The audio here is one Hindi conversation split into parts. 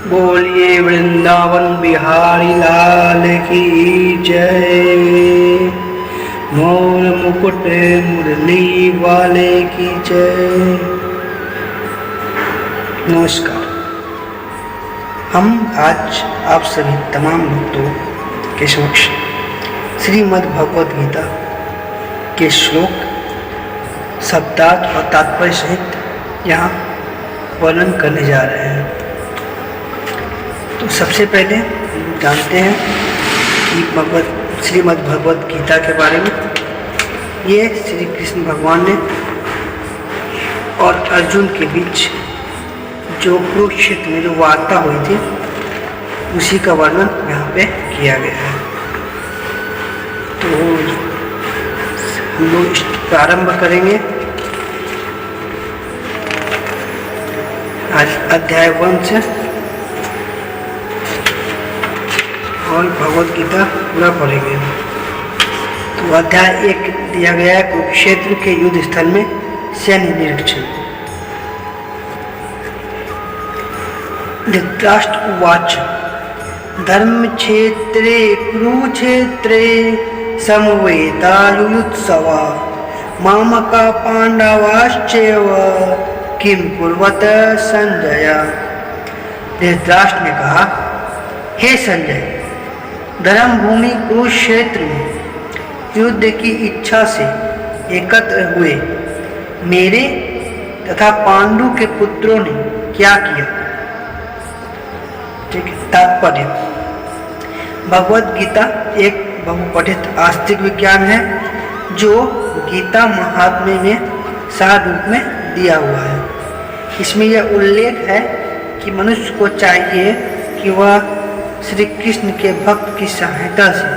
बोलिए वृंदावन बिहारी लाल की जय। मोर मुकुट मुरली वाले की जय। नमस्कार। हम आज आप सभी तमाम भक्तों के समक्ष श्रीमद् भगवद गीता के श्लोक शब्दार्थ और तात्पर्य सहित यहाँ वर्णन करने जा रहे हैं। तो सबसे पहले हम जानते हैं कि श्रीमद् भगवद गीता के बारे में। ये श्री कृष्ण भगवान ने और अर्जुन के बीच जो कुरुक्षेत्र में जो वार्ता हुई थी उसी का वर्णन यहाँ पे किया गया है। तो हम लोग प्रारंभ करेंगे आज अध्याय 1 से और भगवद गीता पूरा पढ़ेंगे। तो अध्याय 1 दिया गया है कुरुक्षेत्र के युद्ध स्थल में सैन्य निरीक्षण। धृतराष्ट्र उवाच धर्म क्षेत्रे कुरुक्षेत्रे समवेतायुत्सवा मामका पांडवाश्चैव किम कुर्वत संजय। धृतराष्ट्र ने कहा, हे संजय, धर्म भूमि कुरुक्षेत्र में युद्ध की इच्छा से एकत्र हुए मेरे तथा पांडु के पुत्रों ने क्या किया। ठीक है। तात्पर्य, भगवद गीता एक बहुपठित आस्तिक विज्ञान है जो गीता महात्म्य में सार रूप में दिया हुआ है। इसमें यह उल्लेख है कि मनुष्य को चाहिए कि वह श्री कृष्ण के भक्त की सहायता से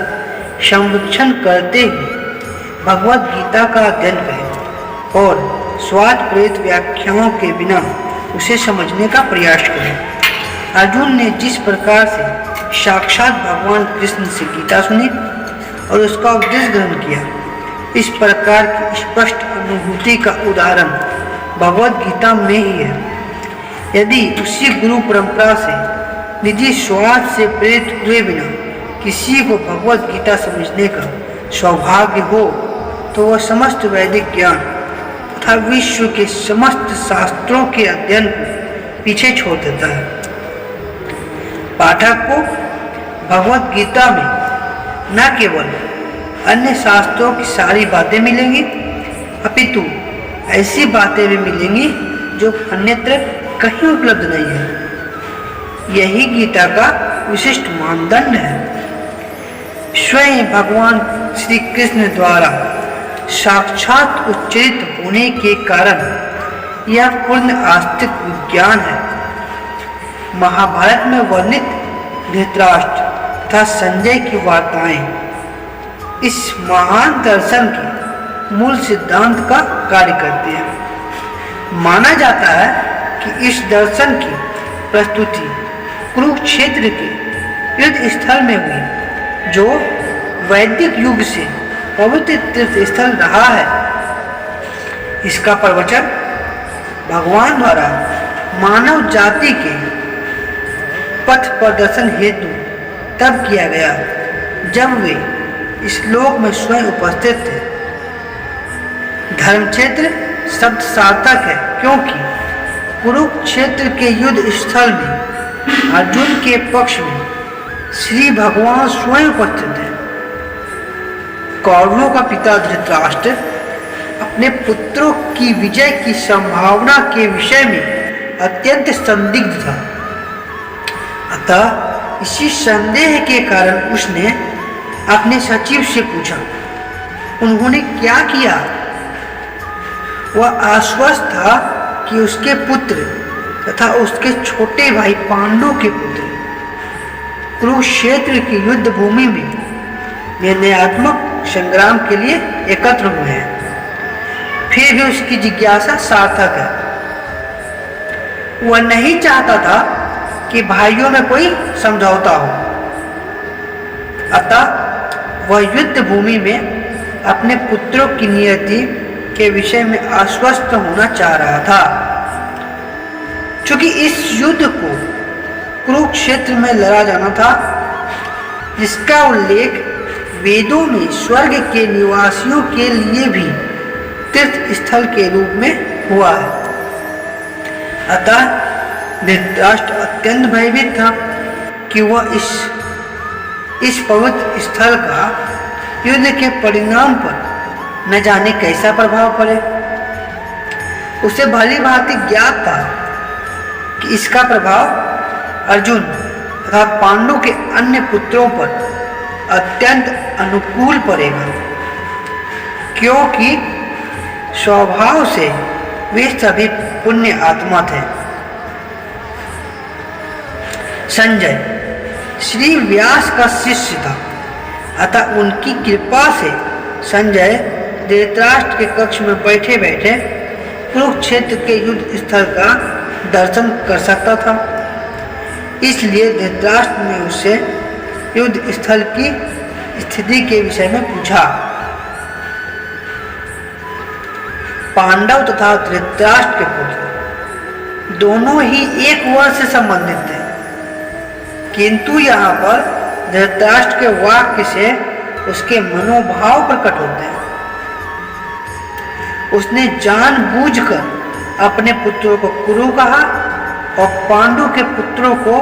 संरक्षण करते हुए भगवद गीता का अध्ययन करें और स्वार्थ प्रेरित व्याख्याओं के बिना उसे समझने का प्रयास करें। अर्जुन ने जिस प्रकार से साक्षात भगवान कृष्ण से गीता सुनी और उसका उपदेश ग्रहण किया, इस प्रकार की स्पष्ट अनुभूति का उदाहरण भगवद गीता में ही है। यदि उसी गुरु परंपरा से निजी स्वार्थ से प्रेरित हुए बिना किसी को भगवद गीता समझने का सौभाग्य हो तो वह समस्त वैदिक ज्ञान तथा विश्व के समस्त शास्त्रों के अध्ययन को पीछे छोड़ देता है। पाठक को भगवद गीता में न केवल अन्य शास्त्रों की सारी बातें मिलेंगी अपितु ऐसी बातें भी मिलेंगी जो अन्यत्र कहीं उपलब्ध नहीं है। यही गीता का विशिष्ट मानदंड है। स्वयं भगवान श्री कृष्ण द्वारा साक्षात उच्चरित होने के कारण यह पूर्ण आस्तिक विज्ञान है। महाभारत में वर्णित धृतराष्ट्र तथा संजय की वार्ताएं इस महान दर्शन के मूल सिद्धांत का कार्य करती है। माना जाता है कि इस दर्शन की प्रस्तुति कुरुक्षेत्र के युद्ध स्थल में हुई, जो वैदिक युग से पवित्र तीर्थ स्थल रहा है। इसका प्रवचन भगवान द्वारा मानव जाति के पथ प्रदर्शन हेतु तब किया गया जब वे इस लोक में स्वयं उपस्थित थे। धर्मक्षेत्र शब्द सार्थक है क्योंकि कुरुक्षेत्र के युद्ध स्थल में अर्जुन के पक्ष में श्री भगवान स्वयं उपस्थित है। कौरवों का पिता धृतराष्ट्र अपने पुत्रों की विजय की संभावना के विषय में अत्यंत संदिग्ध था। अतः इसी संदेह के कारण उसने अपने सचिव से पूछा। उन्होंने क्या किया? वह आश्वस्त था कि उसके पुत्र तथा उसके छोटे भाई पांडु के पुत्र कुरुक्षेत्र की युद्ध भूमि में निर्णयात्मक संग्राम के लिए एकत्र हुए हैं। फिर भी उसकी जिज्ञासा सार्थक है। वह नहीं चाहता था कि भाइयों में कोई समझौता हो, अतः वह युद्ध भूमि में अपने पुत्रों की नियति के विषय में आश्वस्त होना चाह रहा था। चूंकि इस युद्ध को कुरुक्षेत्र में लड़ा जाना था, जिसका उल्लेख वेदों में स्वर्ग के निवासियों के लिए भी तीर्थ स्थल के रूप में हुआ है। अतः धृतराष्ट्र अत्यंत भयभीत था कि वह इस पवित्र स्थल का युद्ध के परिणाम पर न जाने कैसा प्रभाव पड़े। उसे भली भांति ज्ञात था कि इसका प्रभाव अर्जुन तथा पांडु के अन्य पुत्रों पर अत्यंत अनुकूल पड़ेगा, क्योंकि स्वभाव से वे सभी पुण्य आत्मा थे। संजय श्री व्यास का शिष्य था, अतः उनकी कृपा से संजय धृतराष्ट्र के कक्ष में बैठे बैठे कुरुक्षेत्र के युद्ध स्थल का दर्शन कर सकता था। इसलिए धृतराष्ट्र ने उससे युद्ध स्थल की स्थिति के विषय में पूछा। पांडव तथा धृतराष्ट्र के पुत्र दोनों ही एक वर्ष से संबंधित थे, किंतु यहाँ पर धृतराष्ट्र के वाक्य से उसके मनोभाव प्रकट होते हैं। उसने जानबूझकर अपने पुत्रों को कुरु कहा और पांडु के पुत्रों को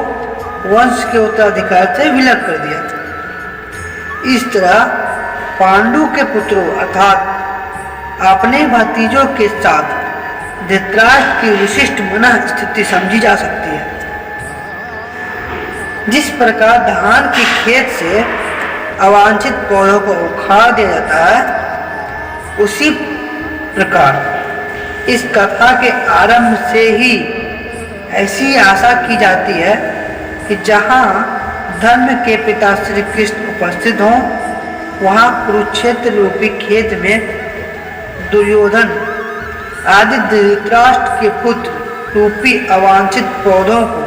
वंश के उत्तराधिकार से विलग कर दिया। इस तरह पांडु के पुत्रों अर्थात अपने भतीजों के साथ धृतराष्ट्र की विशिष्ट मनः स्थिति समझी जा सकती है। जिस प्रकार धान के खेत से अवांछित पौधों को उखाड़ दिया जाता है, उसी प्रकार इस कथा के आरंभ से ही ऐसी आशा की जाती है कि जहाँ धर्म के पिता श्री कृष्ण उपस्थित हों, वहाँ कुरुक्षेत्र रूपी खेत में दुर्योधन आदि धृतराष्ट्र के पुत्र रूपी अवांछित पौधों को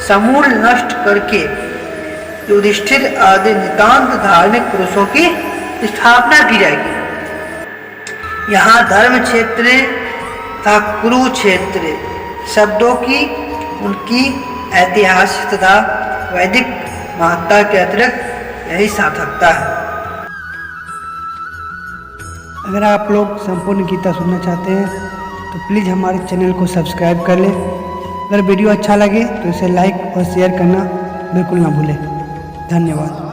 समूल नष्ट करके युधिष्ठिर आदि नितांत धार्मिक पुरुषों की स्थापना की जाएगी। यहाँ धर्म क्षेत्र तथा कुरुक्षेत्र शब्दों की उनकी ऐतिहासिक तथा वैदिक महत्ता के अतिरिक्त यही सार्थकता है। अगर आप लोग संपूर्ण गीता सुनना चाहते हैं तो प्लीज़ हमारे चैनल को सब्सक्राइब कर लें। अगर वीडियो अच्छा लगे तो इसे लाइक और शेयर करना बिल्कुल ना भूलें। धन्यवाद।